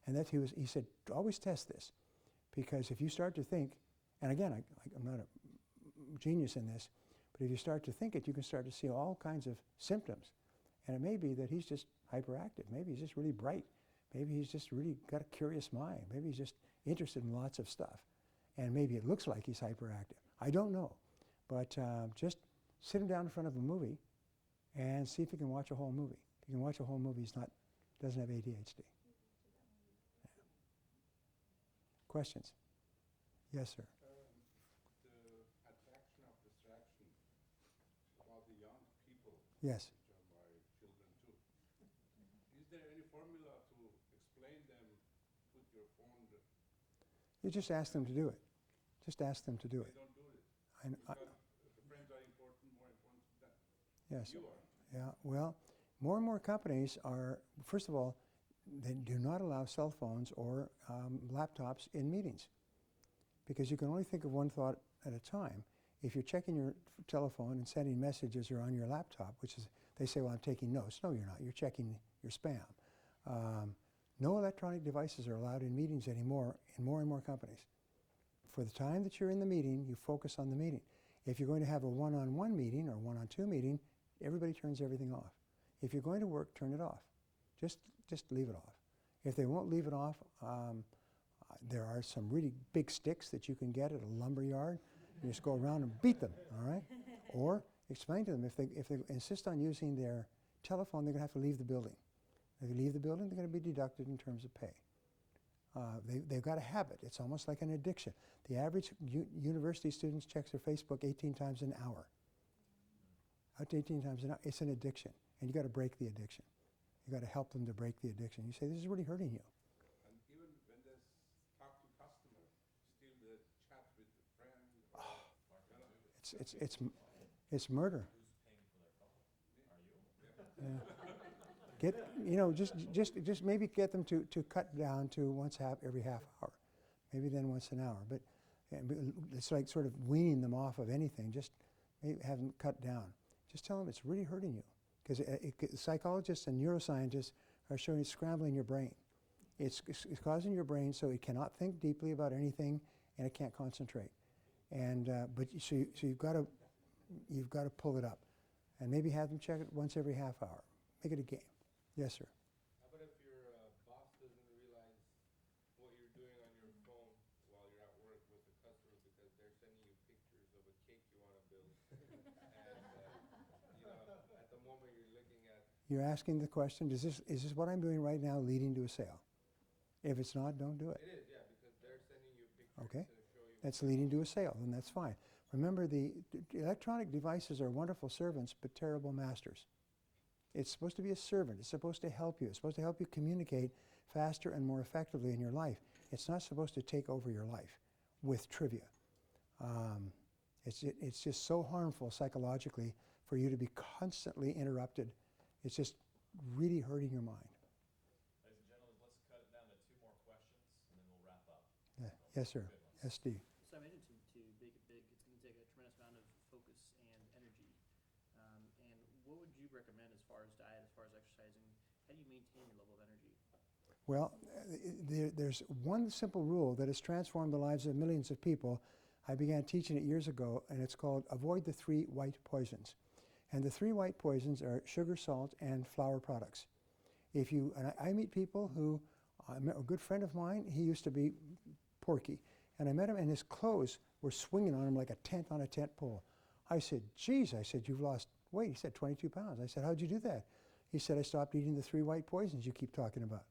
And he said, always test this, because if you start to think, and again, I'm not a genius in this, but if you start to think it, you can start to see all kinds of symptoms. And it may be that he's just hyperactive. Maybe he's just really bright. Maybe he's just really got a curious mind. Maybe he's just interested in lots of stuff. And maybe it looks like he's hyperactive. I don't know. But just sit him down in front of a movie and see if he can watch a whole movie. If he can watch a whole movie, doesn't have ADHD. Yeah. Questions? Yes, sir. The attraction of distraction about the young people. Yes. Which are my children too. Is there any formula to explain them? Put your phone. You just ask them to do it. Just ask them to do it. They don't do it. Because the friends are important, more important than yes. you are. Yeah. Well, more and more companies are. First of all, they do not allow cell phones or laptops in meetings, because you can only think of one thought at a time. If you're checking your telephone and sending messages or on your laptop, which is, they say, well, I'm taking notes. No, you're not. You're checking your spam. No electronic devices are allowed in meetings anymore in more and more companies. For the time that you're in the meeting, you focus on the meeting. If you're going to have a one-on-one meeting or one-on-two meeting, everybody turns everything off. If you're going to work, turn it off. Just leave it off. If they won't leave it off, there are some really big sticks that you can get at a lumber yard. You just go around and beat them, all right? Or explain to them, if they insist on using their telephone, they're going to have to leave the building. If they leave the building, they're going to be deducted in terms of pay. They've got a habit. It's almost like an addiction. The average university student checks their Facebook 18 times an hour. Up to 18 times an hour. It's an addiction. And you've got to break the addiction. You've got to help them to break the addiction. You say, this is really hurting you. And even when they talk to customers, still the chat with the friend. It's murder. Who's paying for their phone? Are you? Yeah. Just maybe get them to cut down to every half hour, maybe then once an hour. But it's like sort of weaning them off of anything. Just maybe have them cut down. Just tell them it's really hurting you, because psychologists and neuroscientists are showing it's scrambling your brain. It's causing your brain so it cannot think deeply about anything, and it can't concentrate. And so you've got to pull it up, and maybe have them check it once every half hour. Make it a game. Yes, sir. How about if your boss doesn't realize what you're doing on your phone while you're at work with the customer because they're sending you pictures of a cake you want to build, and at the moment you're looking at. You're asking the question: is this what I'm doing right now leading to a sale? If it's not, don't do it. It is, yeah, because they're sending you pictures okay. to show you. That's leading to a sale, then that's fine. Remember, the electronic devices are wonderful servants, but terrible masters. It's supposed to be a servant. It's supposed to help you. It's supposed to help you communicate faster and more effectively in your life. It's not supposed to take over your life with trivia. It's just so harmful psychologically for you to be constantly interrupted. It's just really hurting your mind. Ladies and gentlemen, let's cut it down to 2 more questions, and then we'll wrap up. Yeah. Yes, sir. Yes, Steve. So I mentioned to make it big, it's going to take a tremendous amount of focus and energy. And what would you recommend as far as diet, as far as exercising? How do you maintain your level of energy? Well, there's one simple rule that has transformed the lives of millions of people. I began teaching it years ago, and it's called avoid the 3 white poisons. And the 3 white poisons are sugar, salt, and flour products. And I meet people who, a good friend of mine, he used to be porky, and I met him, and his clothes were swinging on him like a tent on a tent pole. I said, geez, you've lost weight. He said, 22 pounds. I said, how'd you do that? He said, I stopped eating the 3 white poisons you keep talking about.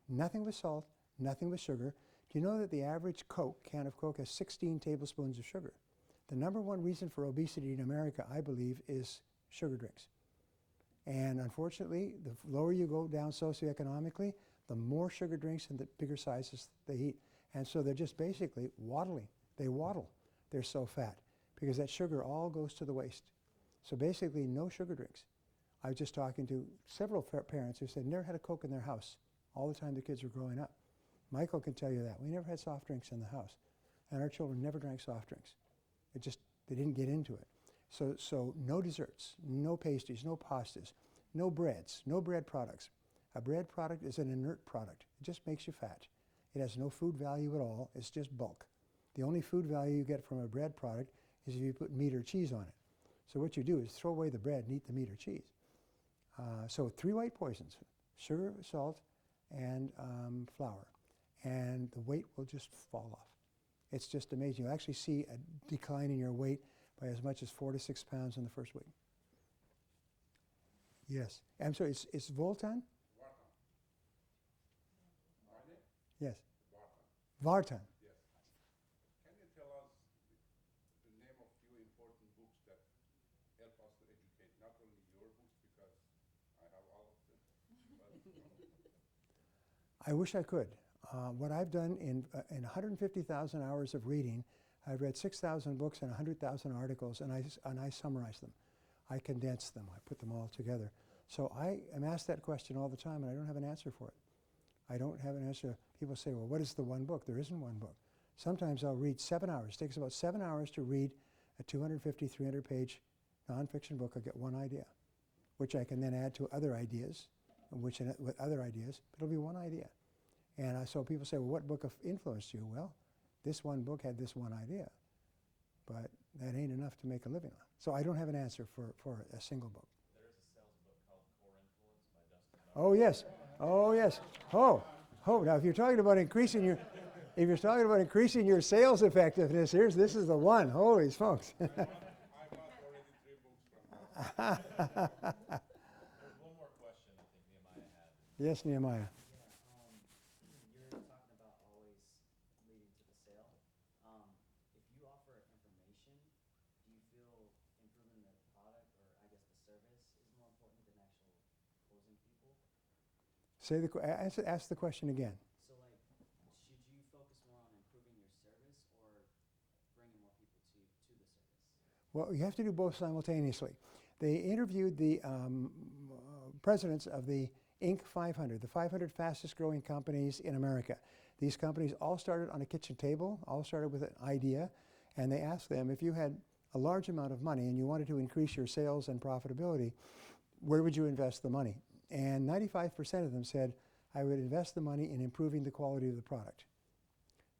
Nothing with salt, nothing with sugar. Do you know that the average can of Coke has 16 tablespoons of sugar? The #1 reason for obesity in America, I believe, is sugar drinks. And unfortunately, the lower you go down socioeconomically, the more sugar drinks and the bigger sizes they eat. And so they're just basically waddling. They waddle. They're so fat because that sugar all goes to the waste. So basically, no sugar drinks. I was just talking to several parents who said never had a Coke in their house all the time the kids were growing up. Michael can tell you that. We never had soft drinks in the house. And our children never drank soft drinks. They didn't get into it. So no desserts, no pastries, no pastas, no breads, no bread products. A bread product is an inert product. It just makes you fat. It has no food value at all. It's just bulk. The only food value you get from a bread product is if you put meat or cheese on it. So what you do is throw away the bread and eat the meat or cheese. So 3 white poisons: sugar, salt, and flour. And the weight will just fall off. It's just amazing. You'll actually see a decline in your weight by as much as 4 to 6 pounds in the first week. Yes. I'm sorry, it's Voltan? Vartan. Vartan? Yes. Vartan. Vartan. Yes. Can you tell us the name of few important books that help us to educate, not only your books, because I have all of them, but I wish I could. What I've done in 150,000 hours of reading, I've read 6,000 books and 100,000 articles, and I summarize them. I condense them. I put them all together. So I am asked that question all the time, and I don't have an answer for it. I don't have an answer. People say, well, what is the one book? There isn't one book. Sometimes I'll read 7 hours. It takes about 7 hours to read a 250, 300-page nonfiction book. I get one idea, which I can then add to other ideas, with other ideas. But it'll be one idea. And so people say, well, what book influenced you? Well, this one book had this one idea. But that ain't enough to make a living on. So I don't have an answer for a single book. There is a sales book called Core Influence by Dustin. Oh, yes. Oh, yes. Oh, now if you're talking about increasing your sales effectiveness, this is the one. Holy smokes. I bought already 3 books from her. There's one more question I think Nehemiah had. Yes, Nehemiah. You're talking about always leading to the sale. If you offer information, do you feel improving the product, or I guess the service, is more important than actual closing people? Ask the question again. So, like, should you focus more on improving your service or bringing more people to the service? Well, you have to do both simultaneously. They interviewed the presidents of the Inc. 500, the 500 fastest growing companies in America. These companies all started on a kitchen table, all started with an idea, and they asked them, if you had a large amount of money and you wanted to increase your sales and profitability, where would you invest the money? And 95% of them said, I would invest the money in improving the quality of the product.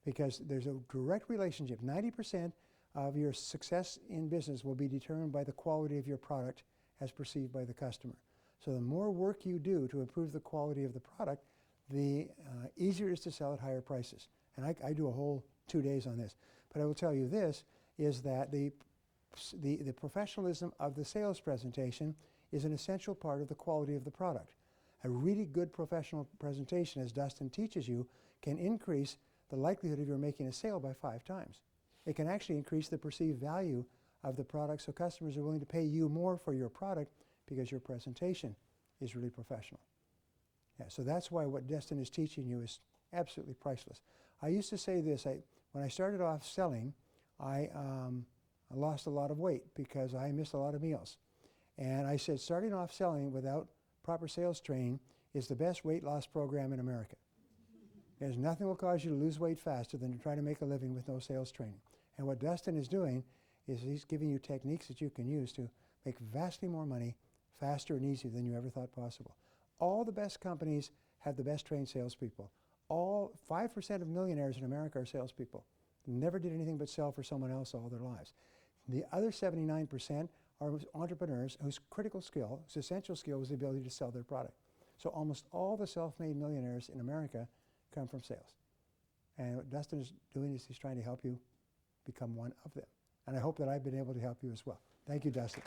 Because there's a direct relationship. 90% of your success in business will be determined by the quality of your product as perceived by the customer. So the more work you do to improve the quality of the product, the easier it is to sell at higher prices. And I do a whole 2 days on this. But I will tell you this, is that the professionalism of the sales presentation is an essential part of the quality of the product. A really good professional presentation, as Dustin teaches you, can increase the likelihood of your making a sale by 5 times. It can actually increase the perceived value of the product, so customers are willing to pay you more for your product because your presentation is really professional. Yeah, so that's why what Dustin is teaching you is absolutely priceless. I used to say this, when I started off selling, I lost a lot of weight because I missed a lot of meals. And I said, starting off selling without proper sales training is the best weight loss program in America. There's nothing will cause you to lose weight faster than to try to make a living with no sales training. And what Dustin is doing is he's giving you techniques that you can use to make vastly more money faster and easier than you ever thought possible. All the best companies have the best trained salespeople. All 5% of millionaires in America are salespeople. Never did anything but sell for someone else all their lives. The other 79% are entrepreneurs whose critical skill, whose essential skill, was the ability to sell their product. So almost all the self-made millionaires in America come from sales. And what Dustin is doing is he's trying to help you become one of them. And I hope that I've been able to help you as well. Thank you, Dustin.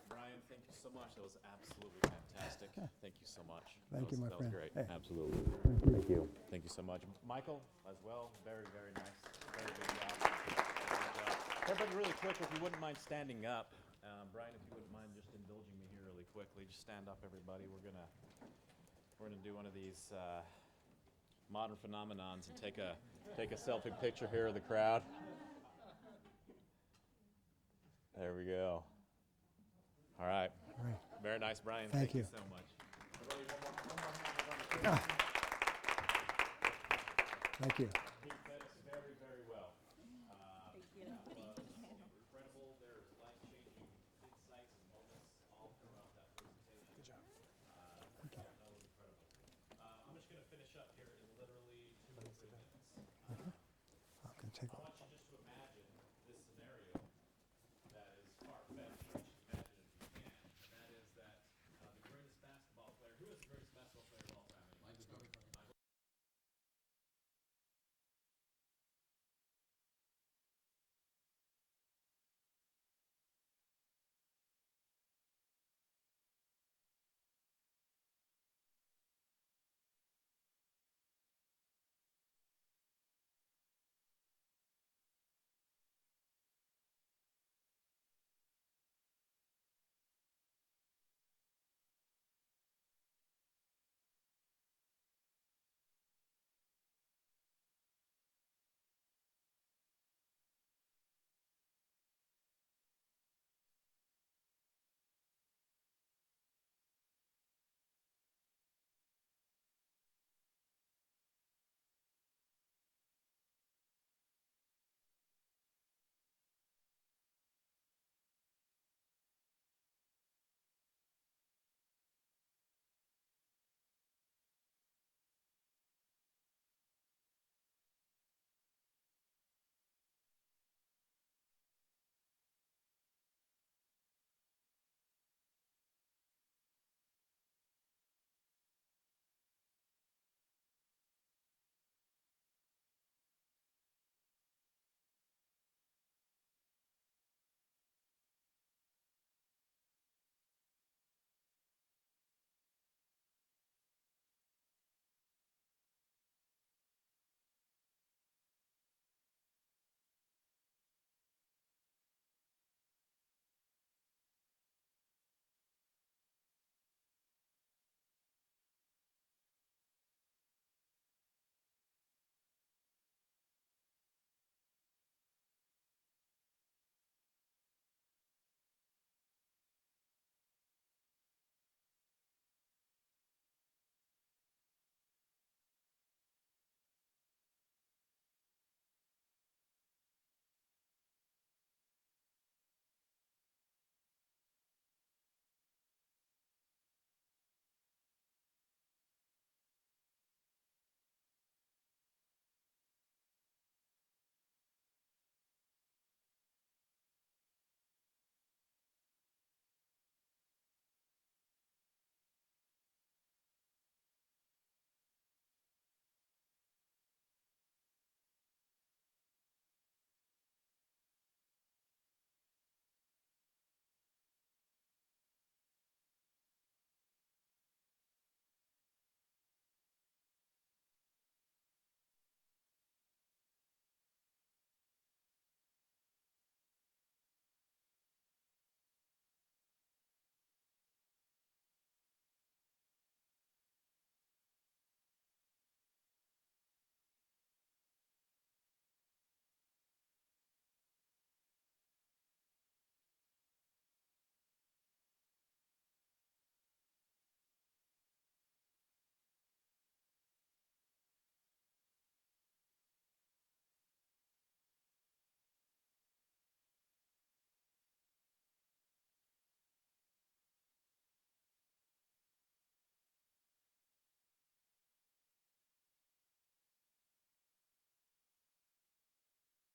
Brian, thank you so much. That was absolutely fantastic. Thank you so much. Thank you, my That friend. was great. Hey. Absolutely. Thank you. Thank you so much. Michael, as well. Very, very nice. Very good job. Very good job. Everybody, really quick, if you wouldn't mind standing up. Brian, if you wouldn't mind just indulging me here really quickly. Just stand up, everybody. We're gonna do one of these modern phenomenons and take a selfie picture here of the crowd. There we go. All right. All right. Very nice, Brian. Thank you. So much. Everybody, one more. Thank you. He fed us very, very well. That was incredible. There's lunch shut here in literally 2 or 3 minutes. I can take I a want